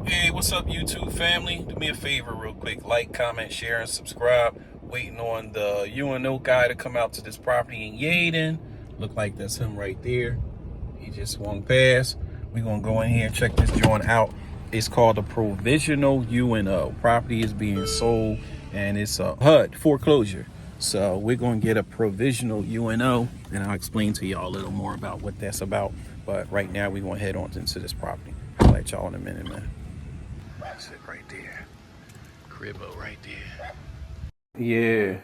Hey, what's up, YouTube family? Do me a favor real quick. Like, comment, share, and subscribe. Waiting on the UNO guy to come out to this property in Yaden. Look like that's him right there. He just swung past. We're going to go in here and check this joint out. It's called a provisional UNO. Property is being sold, and it's a HUD foreclosure. So we're going to get a provisional UNO, and I'll explain to y'all a little more about what that's about. But right now, we're going to head on into this property. I'll let y'all in a minute, man. That's it right there. Cribbo right there. Yeah.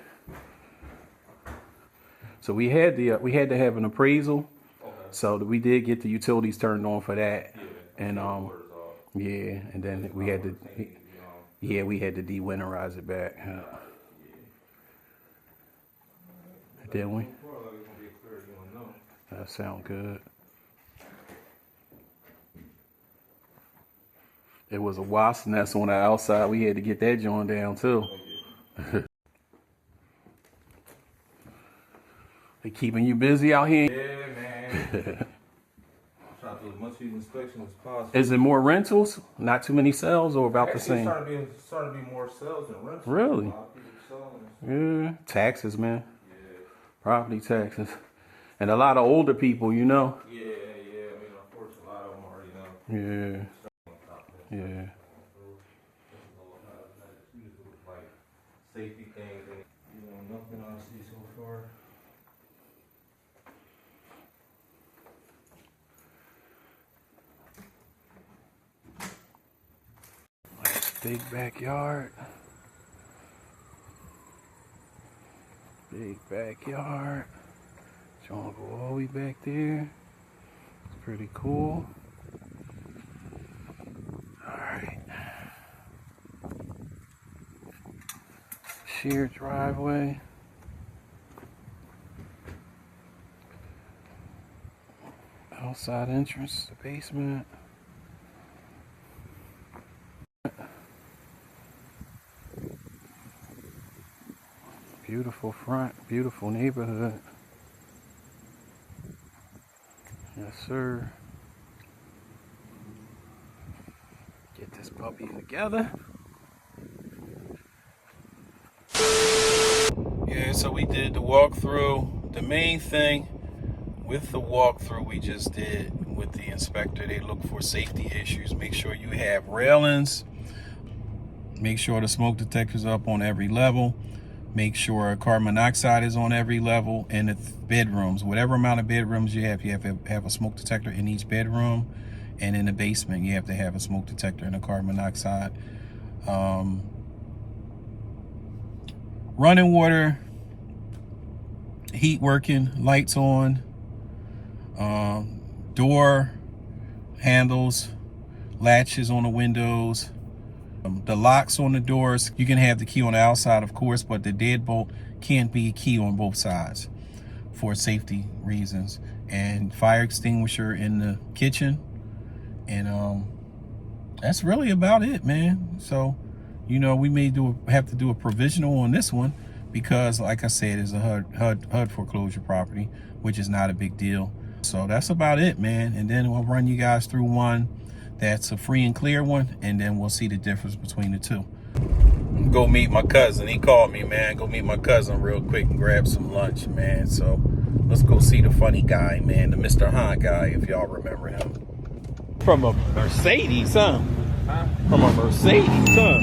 So we had to have an appraisal. Okay. So we did get the utilities turned on for that. Yeah. And yeah, and then we had to de-winterize it back. Yeah. Didn't we? That sounds good. It was a wasp nest on the outside. We had to get that joint down too. They keeping you busy out here? Yeah, man. Trying to do as much inspection as possible. Is it more rentals? Not too many sales, or about the same? Starting to be more sales than rentals. Really? Yeah. Taxes, man. Yeah. Property taxes. And a lot of older people, you know? Yeah. I mean, unfortunately, a lot of them already know. Yeah. Yeah. Like safety things, and nothing I see so far. Big backyard. Big backyard. John go all the way back there. It's pretty cool. Alright. Shared driveway. Outside entrance, the basement. Beautiful front, beautiful neighborhood. Yes, sir. Get this puppy together. Yeah, so we did the walkthrough. The main thing with the walkthrough we just did with the inspector, they look for safety issues. Make sure you have railings. Make sure the smoke detector's up on every level. Make sure carbon monoxide is on every level, and the bedrooms, whatever amount of bedrooms you have to have a smoke detector in each bedroom, and in the basement you have to have a smoke detector and a carbon monoxide. Running water, heat working, lights on, door handles, latches on the windows. The locks on the doors, you can have the key on the outside, of course, but the deadbolt can't be a key on both sides for safety reasons. And fire extinguisher in the kitchen. And that's really about it, man. So, we may have to do a provisional on this one because, like I said, it's a HUD foreclosure property, which is not a big deal. So that's about it, man. And then we'll run you guys through one that's a free and clear one, and then we'll see the difference between the two. Go meet my cousin. He called me, man. Go meet my cousin real quick and grab some lunch, man. So let's go see the funny guy, man, the Mr. Han guy, if y'all remember him. From a Mercedes, huh? From a Mercedes, huh?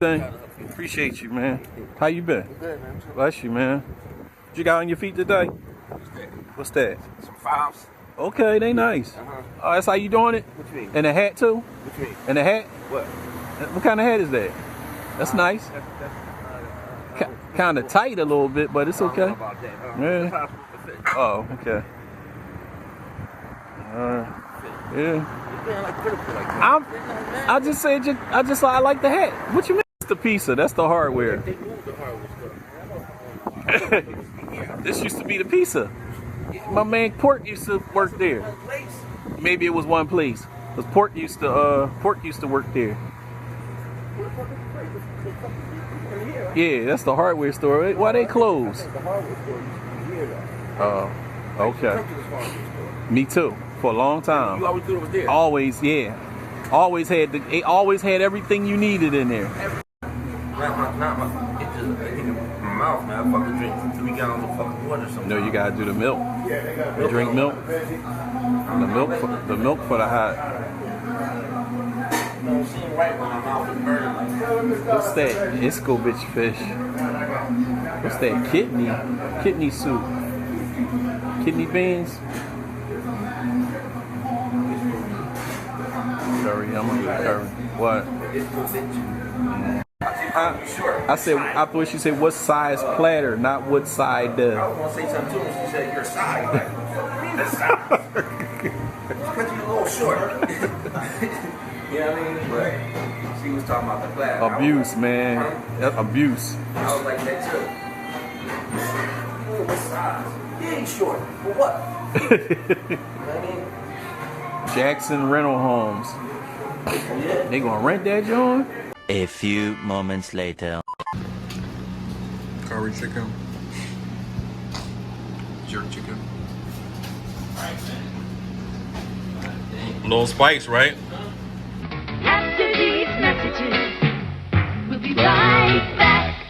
Yeah. Appreciate you, man. How you been? Good, man. Bless you, man. What you got on your feet today? What's that? Some files. Okay, they nice. Oh, that's how you doing it? What you mean? And a hat too? What you mean? And a hat? What kind of hat is that? That's nice. Kind of tight a little bit, but it's okay. About that, Yeah. Oh, okay. Yeah. I just said, I like the hat. What you mean? It's the pizza. That's the hardware. They moved the hardware. This used to be the pizza. My man Port used to work there. Maybe it was one place. Because Port used to work there. Yeah, that's the hardware store. Why they closed? Oh, okay. Me too. For a long time. You always thought it was there? Always, yeah. Always had it always had everything you needed in there. Not my, it just, my mouth, man. I fucking drink 3 gallons of fucking water or something. No, you gotta do the milk. You drink milk. The milk for the hot. Don't seem right when my mouth is burning. Like, What's that? Iscovich fish. What's that? Kidney soup. Kidney beans. Curry. I'm gonna do curry. What? it's too bitch. I said. I thought she said what size platter, not what side. I was gonna say something to her. She said your size. Like, what do you mean the size? Because you're a little short. You know what I mean? But she was talking about the platter. Abuse, man. That's abuse. I was like that too. Oh, what size? He ain't short. For what? You know what I mean? Jackson Rental Homes. Yeah. They gonna rent that joint? A few moments later. Curry chicken. Jerk chicken. Little spice, right? After these messages, we'll be right back.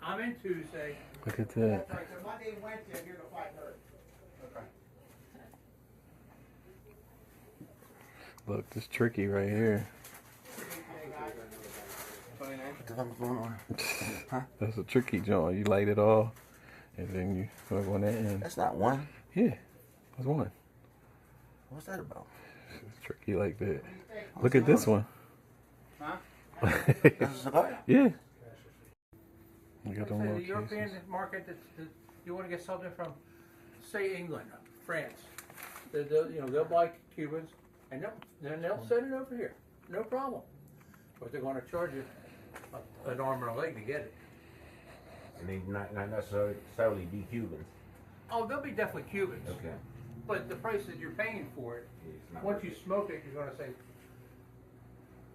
I'm in Tuesday. Look at that. Monday and Wednesday, I'm here till 5:30. Look, this tricky right here. What the fuck's going on? Huh? That's a tricky joint. You light it off, and then you plug on that end. That's not one. Yeah, that's one. What's that about? It's tricky like that. Look at this one. Huh? That's a cigar? Yeah. You got Like them I say, little the European cases. market, you want to get something from, say, England, France. They'll buy Cubans, and they'll send it over here. No problem. But they're going to charge you an arm and a leg to get it. And they not necessarily be Cubans. Oh, they'll be definitely Cubans. Okay. But the price that you're paying for it, It's not once worth you it. smoke it, you're going to say,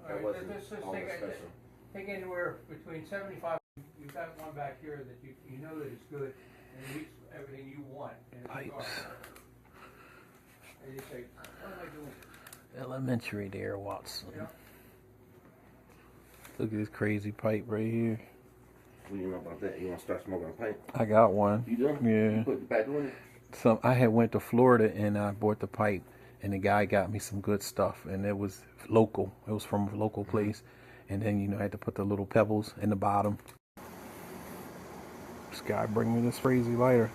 That all wasn't right, let's just all take, that special. take anywhere between 75. You've got one back here that you know that it's good and it meets everything you want. And it's Pipes. dark. And you say, what am I doing? Elementary there, Watson. You know? Look at this crazy pipe right here. What do you know about that? You want to start smoking a pipe? I got one. You do? Yeah. You put it back on it? I had went to Florida and I bought the pipe, and the guy got me some good stuff, and it was local. It was from a local place, and then I had to put the little pebbles in the bottom. This guy bring me this crazy lighter.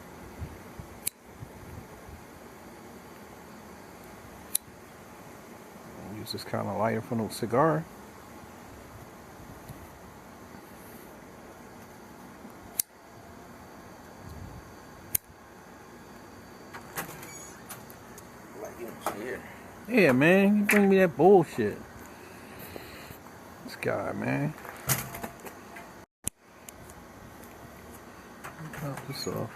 I'll use this kind of lighter for no cigar. Like, you don't see it. Yeah, man, you bring me that bullshit. This guy, man. Top this off.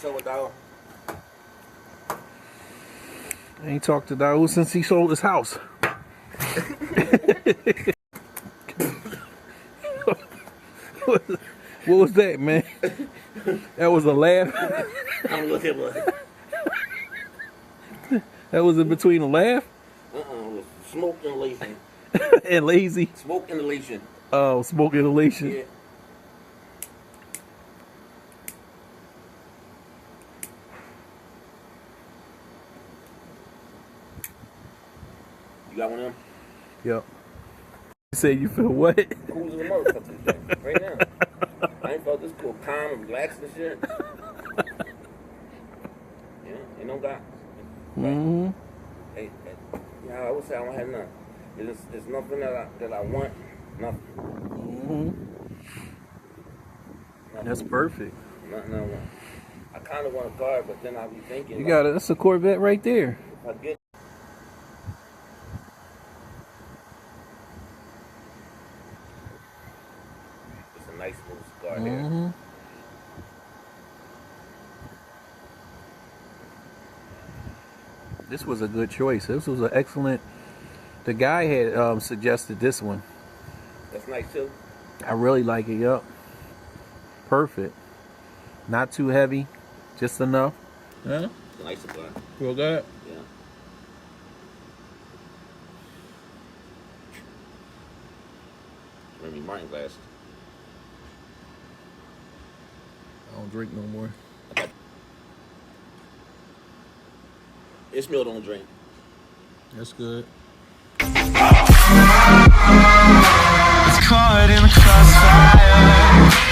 So what, dog? I ain't talked to Daoud since he sold his house. What was that, man? That was a laugh. I'm looking like. That was in between a laugh Smoke inhalation. and lazy. Smoke inhalation. Oh, smoke inhalation. Yeah. You got one of them? Yep. You say you feel what? Cool as a motherfucker right now. I ain't felt this cool, calm and relaxed and shit. Yeah, ain't no doubt. Mm-hmm. Hey, yeah, I would say I don't have none. It's nothing that I want. Nothing. Mm-hmm. Nothing. That's perfect. Nothing I want. I kind of want a car, but then I be thinking. You got it. That's a Corvette right there. If I get. It's a nice little cigar there. Mm-hmm. This was a good choice. This was an excellent The guy had suggested this one. That's nice too. I really like it. Yup. Perfect. Not too heavy, just enough. Yeah. It's a nice cigar. Feel good? Yeah. Remy Martin glass. I don't drink no more. Ishmael don't drink. That's good. It's caught in the crossfire.